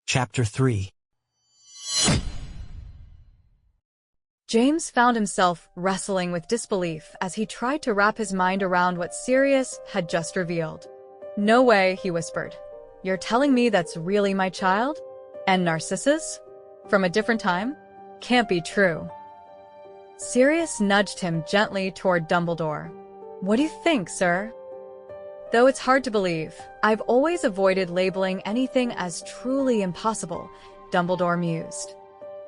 Chapter 3. James found himself wrestling with disbelief as he tried to wrap his mind around what Sirius had just revealed. "No way," he whispered. "You're telling me that's really my child? And Narcissus? From a different time? Can't be true." Sirius nudged him gently toward Dumbledore. "What do you think, sir?" "Though it's hard to believe, I've always avoided labeling anything as truly impossible," Dumbledore mused.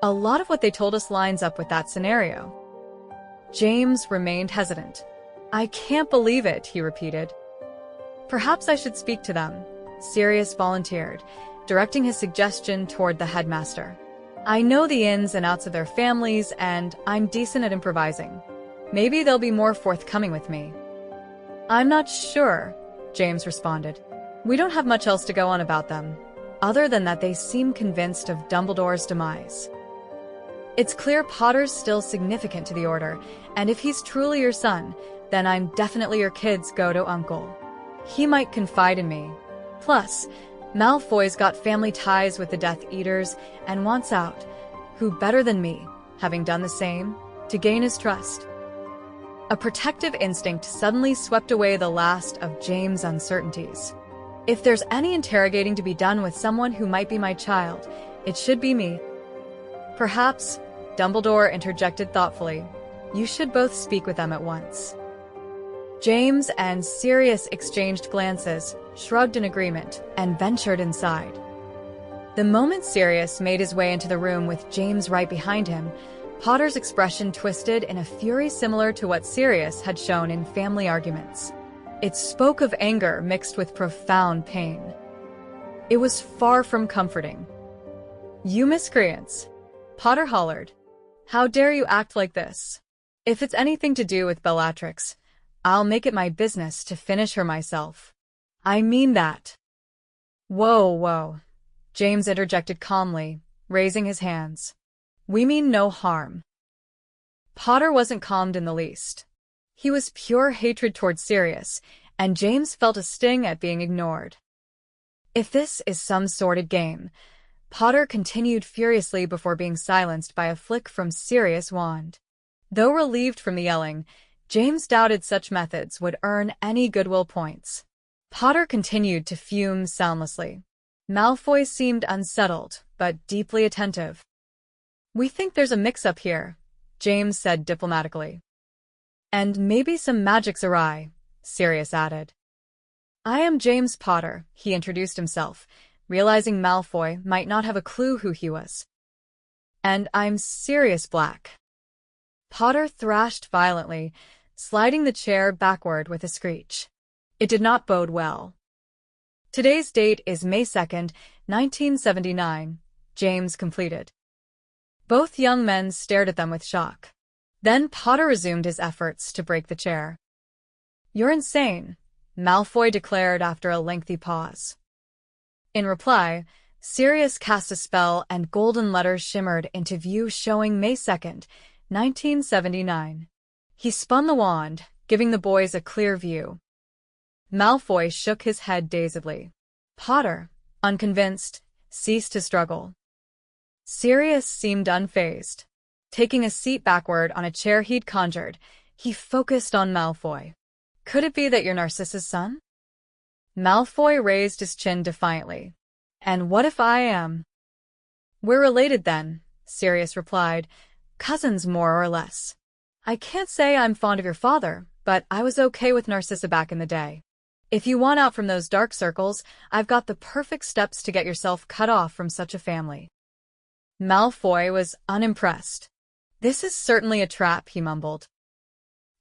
"A lot of what they told us lines up with that scenario." James remained hesitant. "I can't believe it," he repeated. "Perhaps I should speak to them," Sirius volunteered, directing his suggestion toward the headmaster. "I know the ins and outs of their families, and I'm decent at improvising. Maybe they'll be more forthcoming with me." "I'm not sure," James responded. "We don't have much else to go on about them, other than that they seem convinced of Dumbledore's demise. It's clear Potter's still significant to the Order, and if he's truly your son, then I'm definitely your kid's go-to uncle. He might confide in me. Plus, Malfoy's got family ties with the Death Eaters and wants out. Who better than me, having done the same, to gain his trust?" A protective instinct suddenly swept away the last of James' uncertainties. "If there's any interrogating to be done with someone who might be my child, it should be me." "Perhaps," Dumbledore interjected thoughtfully, "you should both speak with them at once." James and Sirius exchanged glances, shrugged in agreement, and ventured inside. The moment Sirius made his way into the room with James right behind him, Potter's expression twisted in a fury similar to what Sirius had shown in family arguments. It spoke of anger mixed with profound pain. It was far from comforting. "You miscreants," Potter hollered. "How dare you act like this? If it's anything to do with Bellatrix, I'll make it my business to finish her myself. I mean that." Whoa, James interjected calmly, raising his hands. "We mean no harm." Potter wasn't calmed in the least. He was pure hatred toward Sirius, and James felt a sting at being ignored. "If this is some sordid game," Potter continued furiously before being silenced by a flick from Sirius' wand. Though relieved from the yelling, James doubted such methods would earn any goodwill points. Potter continued to fume soundlessly. Malfoy seemed unsettled, but deeply attentive. "We think there's a mix-up here," James said diplomatically. "And maybe some magic's awry," Sirius added. "I am James Potter," he introduced himself, realizing Malfoy might not have a clue who he was. "And I'm Sirius Black." Potter thrashed violently, sliding the chair backward with a screech. It did not bode well. "Today's date is May 2nd, 1979, James completed. Both young men stared at them with shock. Then Potter resumed his efforts to break the chair. "You're insane," Malfoy declared after a lengthy pause. In reply, Sirius cast a spell and golden letters shimmered into view showing May 2nd, 1979. He spun the wand, giving the boys a clear view. Malfoy shook his head dazedly. Potter, unconvinced, ceased to struggle. Sirius seemed unfazed. Taking a seat backward on a chair he'd conjured, he focused on Malfoy. "Could it be that you're Narcissus' son?" Malfoy raised his chin defiantly. "And what if I am?" "We're related then," Sirius replied. "Cousins more or less. I can't say I'm fond of your father, but I was okay with Narcissa back in the day. If you want out from those dark circles, I've got the perfect steps to get yourself cut off from such a family." Malfoy was unimpressed. "This is certainly a trap," he mumbled.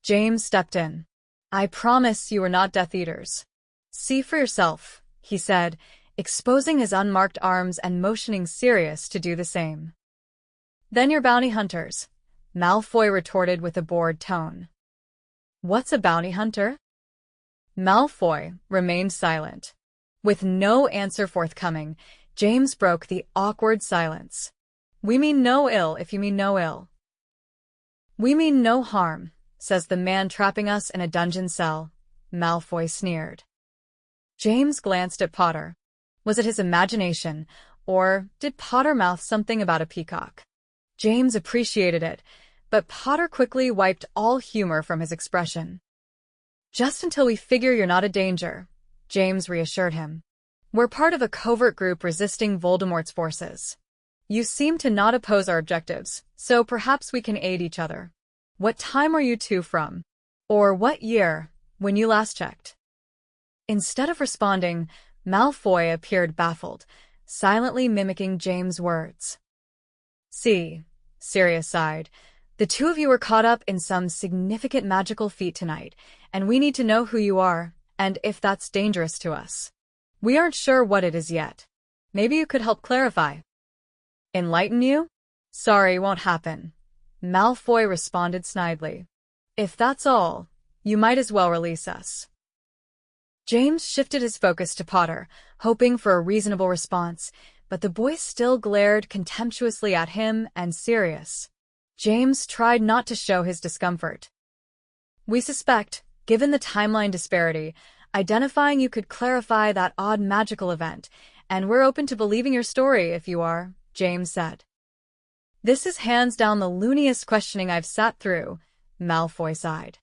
James stepped in. "I promise you are not Death Eaters. See for yourself," he said, exposing his unmarked arms and motioning Sirius to do the same. "Then you're bounty hunters," Malfoy retorted with a bored tone. "What's a bounty hunter?" Malfoy remained silent. With no answer forthcoming, James broke the awkward silence. "We mean no ill if you mean no ill." "We mean no harm, says the man trapping us in a dungeon cell," Malfoy sneered. James glanced at Potter. Was it his imagination, Or did Potter mouth something about a peacock? James appreciated it, but Potter quickly wiped all humor from his expression. Just until we figure you're not a danger, James reassured him. We're part of a covert group resisting Voldemort's forces. You seem to not oppose our objectives, so perhaps we can aid each other. What time are you two from? Or what year, when you last checked? Instead of responding, Malfoy appeared baffled, silently mimicking James' words. See, Sirius sighed. The two of you were caught up in some significant magical feat tonight, and we need to know who you are, and if that's dangerous to us. We aren't sure what it is yet. Maybe you could help clarify. Enlighten you? Sorry, won't happen. Malfoy responded snidely. If that's all, you might as well release us. James shifted his focus to Potter, hoping for a reasonable response, but the boy still glared contemptuously at him and Sirius. James tried not to show his discomfort. We suspect, given the timeline disparity, identifying you could clarify that odd magical event, and we're open to believing your story if you are, James said. This is hands down the looniest questioning I've sat through, Malfoy sighed.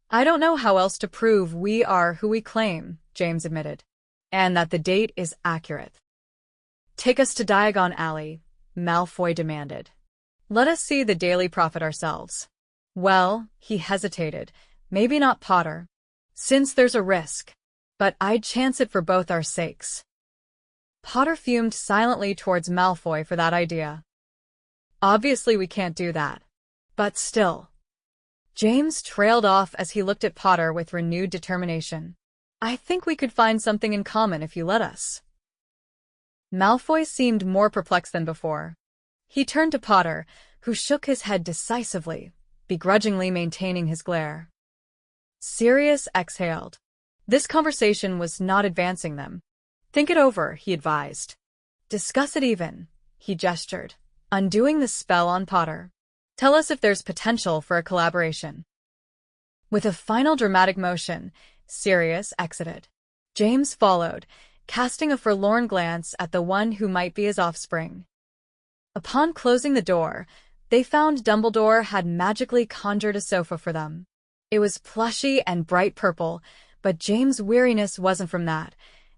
I don't know how else to prove we are who we claim, James admitted, and that the date is accurate. Take us to Diagon Alley, Malfoy demanded. Let us see the Daily Prophet ourselves. Well, he hesitated, maybe not Potter, since there's a risk, but I'd chance it for both our sakes. Potter fumed silently towards Malfoy for that idea. Obviously we can't do that. But still. James trailed off as he looked at Potter with renewed determination. I think we could find something in common if you let us. Malfoy seemed more perplexed than before. He turned to Potter, who shook his head decisively, begrudgingly maintaining his glare. Sirius exhaled. This conversation was not advancing them. Think it over, he advised. Discuss it even, he gestured, undoing the spell on Potter. Tell us if there's potential for a collaboration. With a final dramatic motion, Sirius exited. James followed, casting a forlorn glance at the one who might be his offspring. Upon closing the door, they found Dumbledore had magically conjured a sofa for them. It was plushy and bright purple, but James' weariness wasn't from that.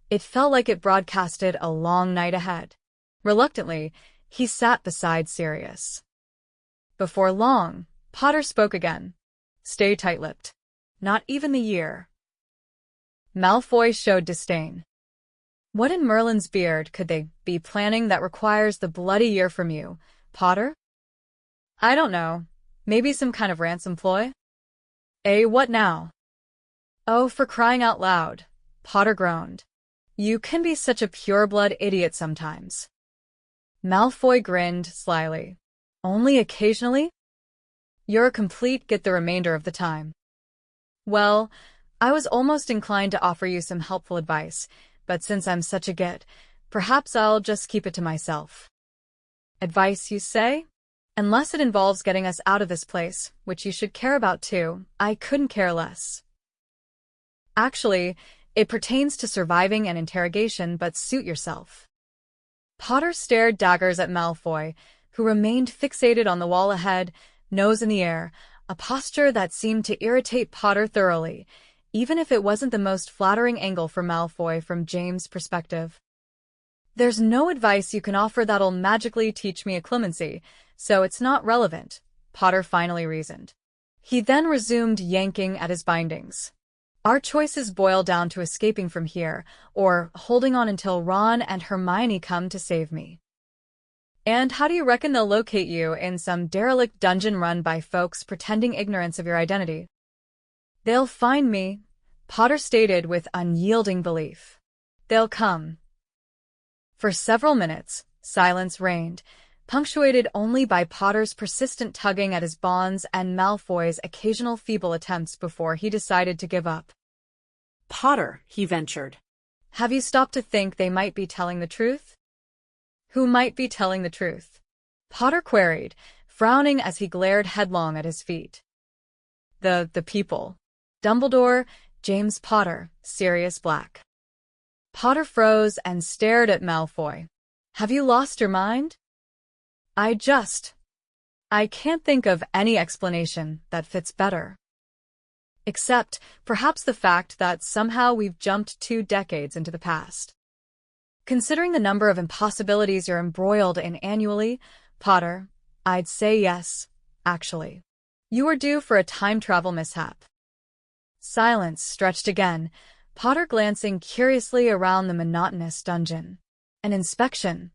It felt like it broadcasted a long night ahead. Reluctantly, he sat beside Sirius. Before long, Potter spoke again. Stay tight-lipped. Not even the year. Malfoy showed disdain. What in Merlin's beard could they be planning that requires the bloody year from you, Potter? I don't know. Maybe some kind of ransom ploy? What now? Oh, for crying out loud, Potter groaned. You can be such a pure-blood idiot sometimes. Malfoy grinned slyly. Only occasionally? You're a complete git the remainder of the time. Well, I was almost inclined to offer you some helpful advice, but since I'm such a git, perhaps I'll just keep it to myself. Advice, you say? Unless it involves getting us out of this place, which you should care about too, I couldn't care less. Actually, it pertains to surviving an interrogation, but suit yourself. Potter stared daggers at Malfoy, who remained fixated on the wall ahead, nose in the air, a posture that seemed to irritate Potter thoroughly, even if it wasn't the most flattering angle for Malfoy from James' perspective. There's no advice you can offer that'll magically teach me a clemency, so it's not relevant, Potter finally reasoned. He then resumed yanking at his bindings. Our choices boil down to escaping from here, or holding on until Ron and Hermione come to save me. And how do you reckon they'll locate you in some derelict dungeon run by folks pretending ignorance of your identity? They'll find me, Potter stated with unyielding belief. They'll come. For several minutes, silence reigned, punctuated only by Potter's persistent tugging at his bonds and Malfoy's occasional feeble attempts before he decided to give up. Potter, he ventured. Have you stopped to think they might be telling the truth? Who might be telling the truth? Potter queried, frowning as he glared headlong at his feet. The people. Dumbledore, James Potter, Sirius Black. Potter froze and stared at Malfoy. Have you lost your mind? I can't think of any explanation that fits better. Except, perhaps the fact that somehow we've jumped 2 decades into the past. Considering the number of impossibilities you're embroiled in annually, Potter, I'd say yes, actually. You are due for a time travel mishap. Silence stretched again, Potter glancing curiously around the monotonous dungeon. An inspection.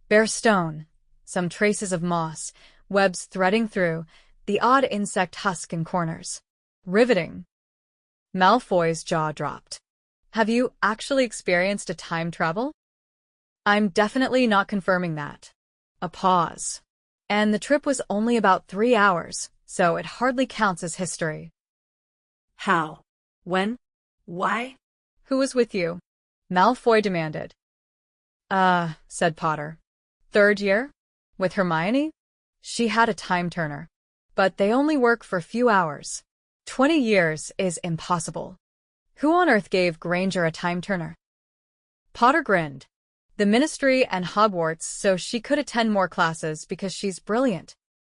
Bare stone, some traces of moss, webs threading through, the odd insect husk in corners. Riveting. Malfoy's jaw dropped. Have you actually experienced a time travel? I'm definitely not confirming that. A pause. And the trip was only about 3 hours, so it hardly counts as history. How? When? Why? Who was with you? Malfoy demanded. Said Potter. 3rd year? With Hermione? She had a time turner. But they only work for a few hours. 20 years is impossible. Who on earth gave Granger a time turner? Potter grinned. The Ministry and Hogwarts, so she could attend more classes because she's brilliant.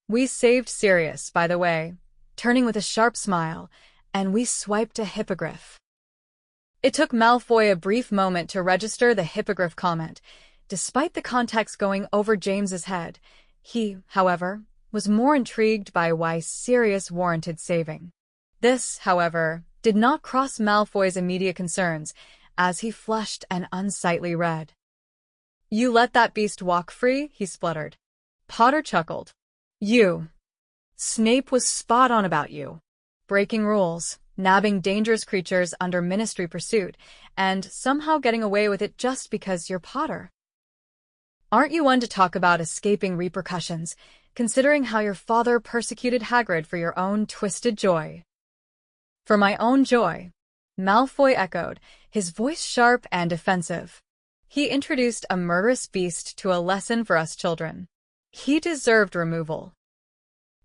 We saved Sirius, by the way, turning with a sharp smile, and we swiped a hippogriff. It took Malfoy a brief moment to register the hippogriff comment. Despite the context going over James's head, he, however, was more intrigued by why Sirius warranted saving. This, however, did not cross Malfoy's immediate concerns, as he flushed an unsightly red. You let that beast walk free? He spluttered. Potter chuckled. You. Snape was spot on about you. Breaking rules, nabbing dangerous creatures under Ministry pursuit, and somehow getting away with it just because you're Potter. Aren't you one to talk about escaping repercussions, considering how your father persecuted Hagrid for your own twisted joy? For my own joy, Malfoy echoed, his voice sharp and defensive. He introduced a murderous beast to a lesson for us children. He deserved removal.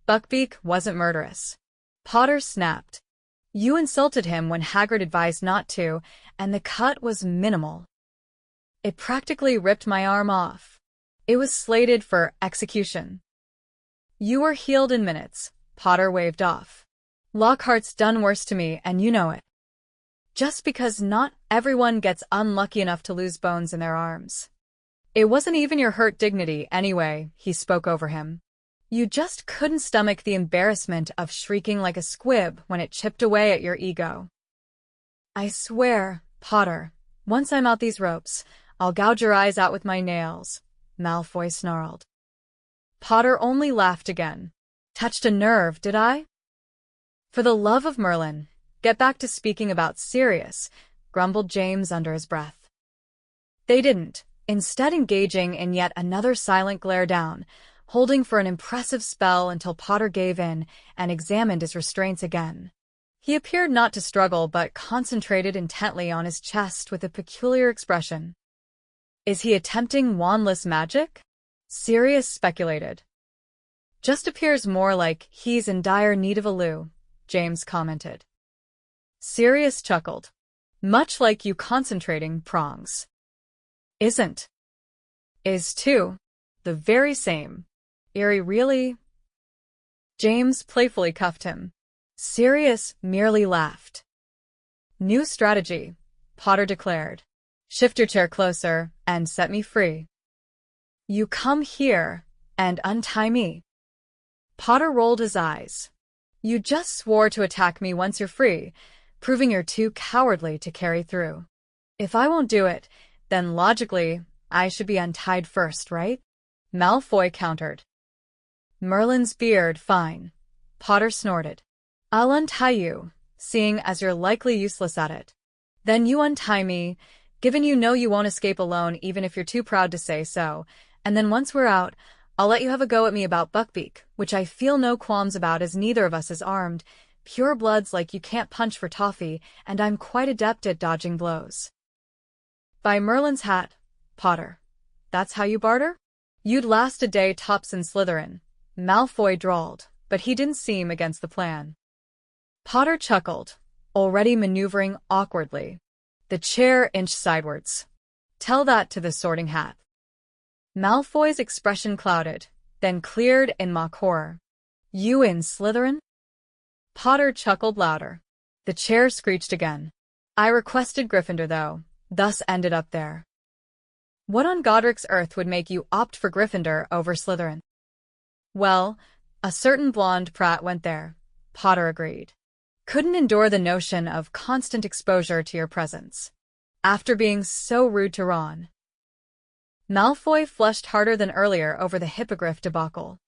Buckbeak wasn't murderous. Potter snapped. You insulted him when Hagrid advised not to, and the cut was minimal. It practically ripped my arm off. It was slated for execution. You were healed in minutes, Potter waved off. Lockhart's done worse to me, and you know it. Just because not everyone gets unlucky enough to lose bones in their arms. It wasn't even your hurt dignity, anyway, he spoke over him. You just couldn't stomach the embarrassment of shrieking like a squib when it chipped away at your ego. I swear, Potter, once I'm out these ropes, I'll gouge your eyes out with my nails, Malfoy snarled. Potter only laughed again. Touched a nerve, did I? For the love of Merlin, get back to speaking about Sirius, grumbled James under his breath. They didn't, instead engaging in yet another silent glare down, holding for an impressive spell until Potter gave in and examined his restraints again. He appeared not to struggle but concentrated intently on his chest with a peculiar expression. Is he attempting wandless magic? Sirius speculated. Just appears more like he's in dire need of a loo, James commented. Sirius chuckled. Much like you concentrating prongs. Isn't. Is too. The very same. Eerie really? James playfully cuffed him. Sirius merely laughed. New strategy, Potter declared. Shift your chair closer and set me free. You come here and untie me. Potter rolled his eyes. You just swore to attack me once you're free, proving you're too cowardly to carry through. If I won't do it, then logically, I should be untied first, right? Malfoy countered. Merlin's beard, fine. Potter snorted. I'll untie you, seeing as you're likely useless at it. Then you untie me, given you know you won't escape alone even if you're too proud to say so, and then once we're out, I'll let you have a go at me about Buckbeak, which I feel no qualms about as neither of us is armed. Pure blood's like you can't punch for toffee, and I'm quite adept at dodging blows. By Merlin's hat, Potter. That's how you barter? You'd last a day tops in Slytherin, Malfoy drawled, but he didn't seem against the plan. Potter chuckled, already maneuvering awkwardly. The chair inched sidewards. Tell that to the Sorting Hat. Malfoy's expression clouded, then cleared in mock horror. You in Slytherin? Potter chuckled louder. The chair screeched again. I requested Gryffindor, though, thus ended up there. What on Godric's earth would make you opt for Gryffindor over Slytherin? Well, a certain blonde prat went there, Potter agreed. Couldn't endure the notion of constant exposure to your presence. After being so rude to Ron. Malfoy flushed harder than earlier over the hippogriff debacle.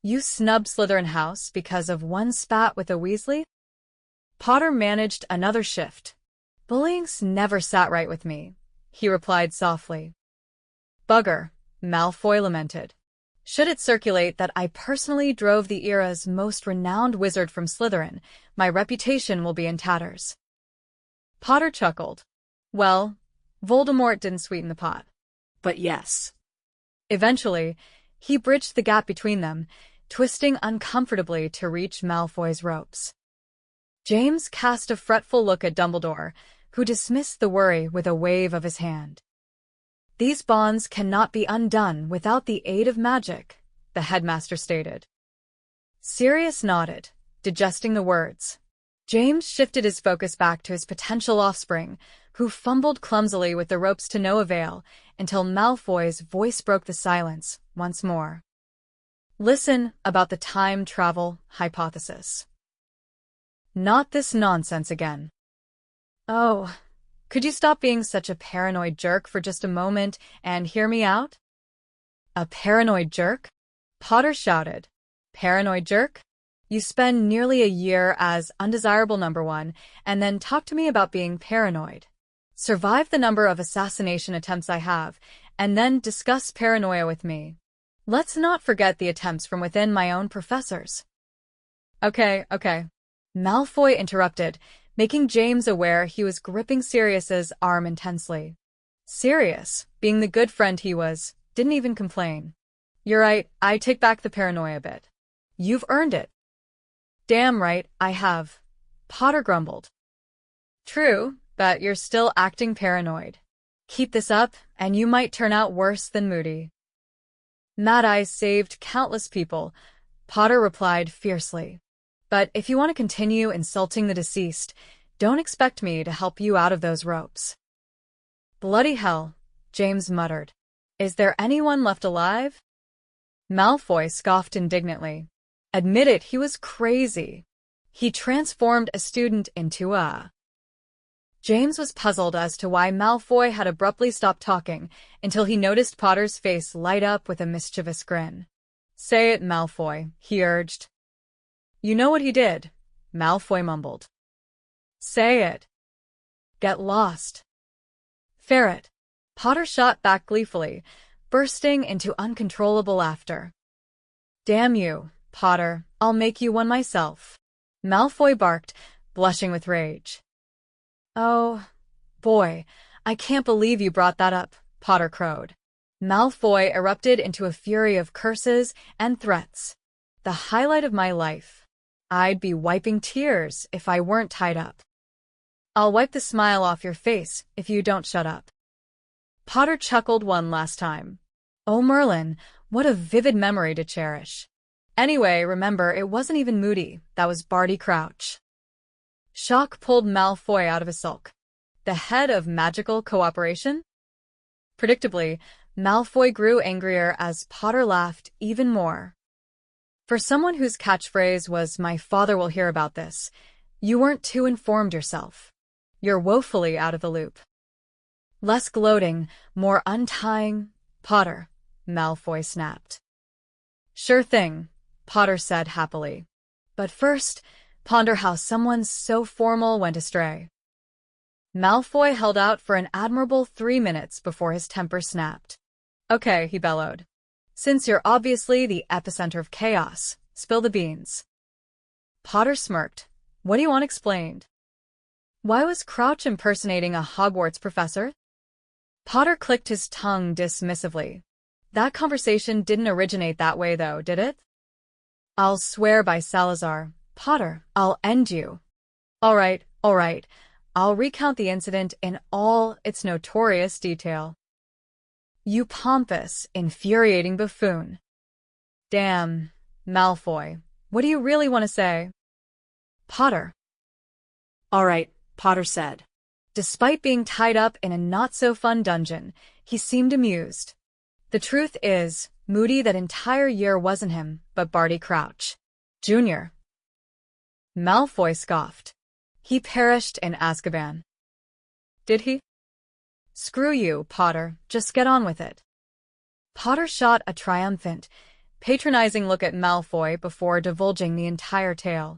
You snubbed Slytherin House because of one spat with a Weasley? Potter managed another shift. Bullying's never sat right with me, he replied softly. Bugger, Malfoy lamented. Should it circulate that I personally drove the era's most renowned wizard from Slytherin, my reputation will be in tatters. Potter chuckled. Well, Voldemort didn't sweeten the pot. But yes. Eventually, he bridged the gap between them, twisting uncomfortably to reach Malfoy's ropes. James cast a fretful look at Dumbledore, who dismissed the worry with a wave of his hand. These bonds cannot be undone without the aid of magic, the headmaster stated. Sirius nodded, digesting the words. James shifted his focus back to his potential offspring, who fumbled clumsily with the ropes to no avail until Malfoy's voice broke the silence once more. Listen about the time travel hypothesis. Not this nonsense again. Oh, could you stop being such a paranoid jerk for just a moment and hear me out? A paranoid jerk? Potter shouted. Paranoid jerk? You spend nearly a year as undesirable number one and then talk to me about being paranoid. Survive the number of assassination attempts I have, and then discuss paranoia with me. Let's not forget the attempts from within my own professors. Okay. Malfoy interrupted, making James aware he was gripping Sirius's arm intensely. Sirius, being the good friend he was, didn't even complain. You're right, I take back the paranoia bit. You've earned it. Damn right, I have. Potter grumbled. True, but you're still acting paranoid. Keep this up, and you might turn out worse than Moody. Mad Eyes saved countless people, Potter replied fiercely. But if you want to continue insulting the deceased, don't expect me to help you out of those ropes. Bloody hell, James muttered. Is there anyone left alive? Malfoy scoffed indignantly. Admit it, he was crazy. He transformed a student into a... James was puzzled as to why Malfoy had abruptly stopped talking until he noticed Potter's face light up with a mischievous grin. Say it, Malfoy, he urged. You know what he did, Malfoy mumbled. Say it. Get lost. Ferret. Potter shot back gleefully, bursting into uncontrollable laughter. Damn you, Potter, I'll make you one myself. Malfoy barked, blushing with rage. Oh, boy, I can't believe you brought that up, Potter crowed. Malfoy erupted into a fury of curses and threats. The highlight of my life. I'd be wiping tears if I weren't tied up. I'll wipe the smile off your face if you don't shut up. Potter chuckled one last time. Oh, Merlin, what a vivid memory to cherish. Anyway, remember, it wasn't even Moody, that was Barty Crouch. Shock pulled Malfoy out of his sulk. The head of magical cooperation? Predictably, Malfoy grew angrier as Potter laughed even more. For someone whose catchphrase was, "My father will hear about this," you weren't too informed yourself. You're woefully out of the loop. Less gloating, more untying, Potter, Malfoy snapped. Sure thing, Potter said happily. But first, ponder how someone so formal went astray. Malfoy held out for an admirable 3 minutes before his temper snapped. Okay, he bellowed. Since you're obviously the epicenter of chaos, spill the beans. Potter smirked. What do you want explained? Why was Crouch impersonating a Hogwarts professor? Potter clicked his tongue dismissively. That conversation didn't originate that way, though, did it? I'll swear by Salazar. Potter, I'll end you. All right. I'll recount the incident in all its notorious detail. You pompous, infuriating buffoon. Damn, Malfoy, what do you really want to say? Potter. All right, Potter said. Despite being tied up in a not-so-fun dungeon, he seemed amused. The truth is, Moody that entire year wasn't him, but Barty Crouch, Jr. Malfoy scoffed. He perished in Azkaban. Did he? Screw you, Potter. Just get on with it. Potter shot a triumphant, patronizing look at Malfoy before divulging the entire tale.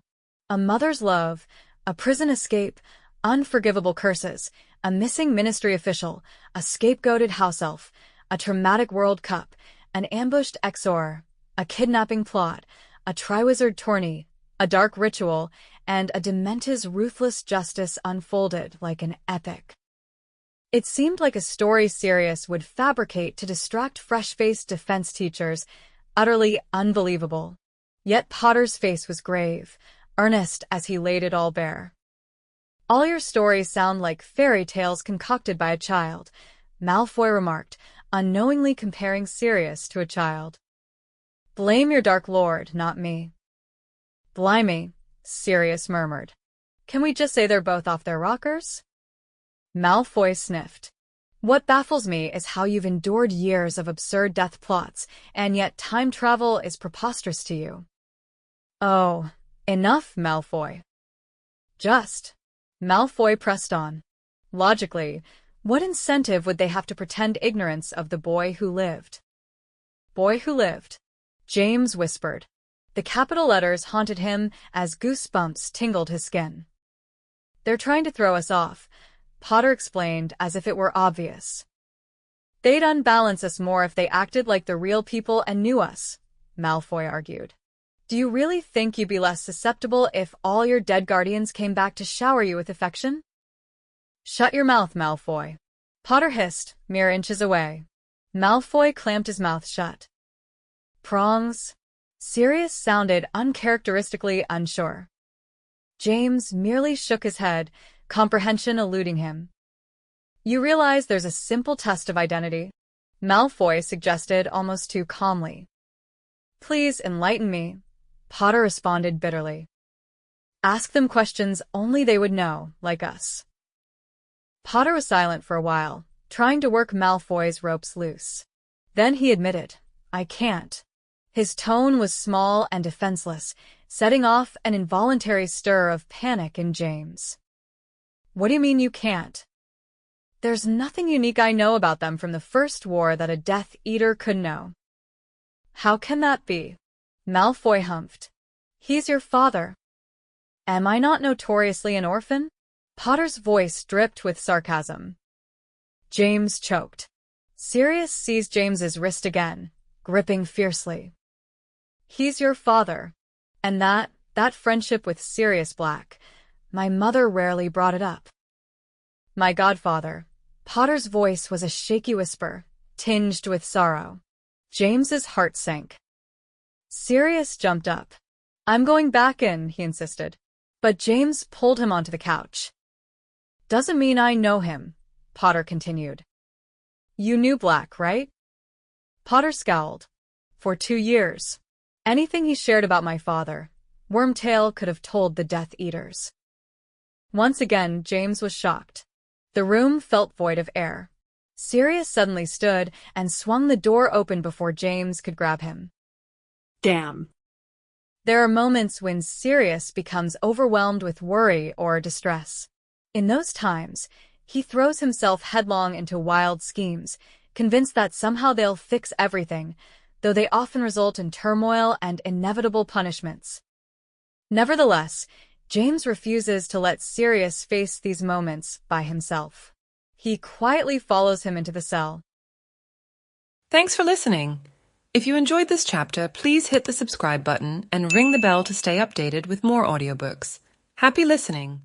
A mother's love, a prison escape, unforgivable curses, a missing ministry official, a scapegoated house elf, a traumatic World Cup, an ambushed Exor, a kidnapping plot, a Triwizard tourney, a dark ritual, and a Dementor's ruthless justice unfolded like an epic. It seemed like a story Sirius would fabricate to distract fresh-faced defense teachers, utterly unbelievable. Yet Potter's face was grave, earnest as he laid it all bare. All your stories sound like fairy tales concocted by a child, Malfoy remarked, unknowingly comparing Sirius to a child. Blame your Dark Lord, not me. Blimey, Sirius murmured. Can we just say they're both off their rockers? Malfoy sniffed. What baffles me is how you've endured years of absurd death plots, and yet time travel is preposterous to you. Oh, enough, Malfoy. Just. Malfoy pressed on. Logically, what incentive would they have to pretend ignorance of the boy who lived? Boy who lived, James whispered. The capital letters haunted him as goosebumps tingled his skin. They're trying to throw us off, Potter explained as if it were obvious. They'd unbalance us more if they acted like the real people and knew us, Malfoy argued. Do you really think you'd be less susceptible if all your dead guardians came back to shower you with affection? Shut your mouth, Malfoy. Potter hissed, mere inches away. Malfoy clamped his mouth shut. Prongs? Sirius sounded uncharacteristically unsure. James merely shook his head, comprehension eluding him. You realize there's a simple test of identity? Malfoy suggested almost too calmly. Please enlighten me, Potter responded bitterly. Ask them questions only they would know, like us. Potter was silent for a while, trying to work Malfoy's ropes loose. Then he admitted, I can't. His tone was small and defenseless, setting off an involuntary stir of panic in James. What do you mean you can't? There's nothing unique I know about them from the First War that a Death Eater could know. How can that be? Malfoy humphed. He's your father. Am I not notoriously an orphan? Potter's voice dripped with sarcasm. James choked. Sirius seized James's wrist again, gripping fiercely. He's your father. And that friendship with Sirius Black, my mother rarely brought it up. My godfather. Potter's voice was a shaky whisper, tinged with sorrow. James's heart sank. Sirius jumped up. I'm going back in, he insisted. But James pulled him onto the couch. Doesn't mean I know him, Potter continued. You knew Black, right? Potter scowled. For 2 years. Anything he shared about my father, Wormtail could have told the Death Eaters. Once again, James was shocked. The room felt void of air. Sirius suddenly stood and swung the door open before James could grab him. Damn. There are moments when Sirius becomes overwhelmed with worry or distress. In those times, he throws himself headlong into wild schemes, convinced that somehow they'll fix everything, though they often result in turmoil and inevitable punishments. Nevertheless, James refuses to let Sirius face these moments by himself. He quietly follows him into the cell. Thanks for listening. If you enjoyed this chapter, please hit the subscribe button and ring the bell to stay updated with more audiobooks. Happy listening!